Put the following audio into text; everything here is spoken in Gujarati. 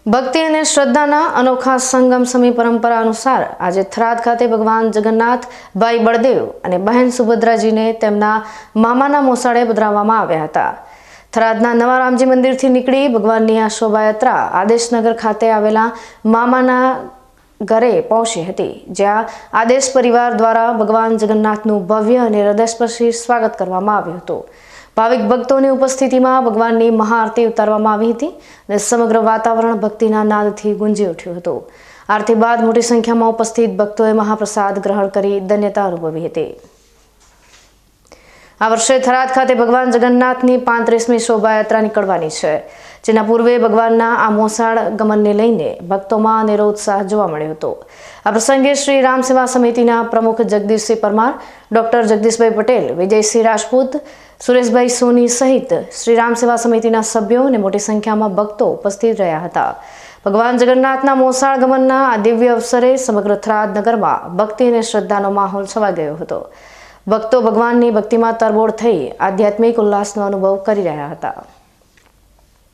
ભક્તિ અને શ્રદ્ધાના અનોખા સંગમ સમય પરંપરા અનુસાર આજે થરાદ ખાતે ભગવાન જગન્નાથ, ભાઈ બળદેવ અને બહેન સુભદ્રાજીને તેમના મામાના મોસાળે પધરાવવામાં આવ્યા હતા. થરાદના નવા રામજી મંદિરથી નીકળી ભગવાનની આ શોભાયાત્રા આદેશનગર ખાતે આવેલા મામાના ઘરે પહોંચી હતી, જ્યાં આદેશ પરિવાર દ્વારા ભગવાન જગન્નાથનું ભવ્ય અને હૃદયસ્પર્શી સ્વાગત કરવામાં આવ્યું હતું. ભાવિક ભક્તોની ઉપસ્થિતિમાં ભગવાનની મહાઆરતી ઉતારવામાં આવી હતી અને સમગ્ર વાતાવરણ ભક્તિના નાદથી ગુંજી ઉઠ્યું હતું. આરતી બાદ મોટી સંખ્યામાં ઉપસ્થિત ભક્તોએ મહાપ્રસાદ ગ્રહણ કરી ધન્યતા અનુભવી હતી. આ વર્ષે થરાદ ખાતે ભગવાન જગન્નાથની 35મી શોભાયાત્રા નીકળવાની છે, જેના પૂર્વે ભગવાનના આ મોસાળ ગમનને લઈને ભક્તોમાં અનેરો ઉત્સાહ જોવા મળ્યો હતો. આ પ્રસંગે શ્રી રામ સેવા સમિતિના પ્રમુખ જગદીશસિંહ પરમાર, ડોક્ટર જગદીશભાઈ પટેલ, વિજયસિંહ રાજપૂત, સુરેશભાઈ સોની સહિત શ્રી રામ સેવા સમિતિના સભ્યો અને મોટી સંખ્યામાં ભક્તો ઉપસ્થિત રહ્યા હતા. ભગવાન જગન્નાથના મોસાળ ગમનના આ દિવ્ય અવસરે સમગ્ર થરાદ નગરમાં ભક્તિ અને શ્રદ્ધાનો માહોલ છવાઈ ગયો હતો. ભક્તો ભગવાનની ભક્તિમાં તરબોળ થઈ આધ્યાત્મિક ઉલ્લાસનો અનુભવ કરી રહ્યા હતા.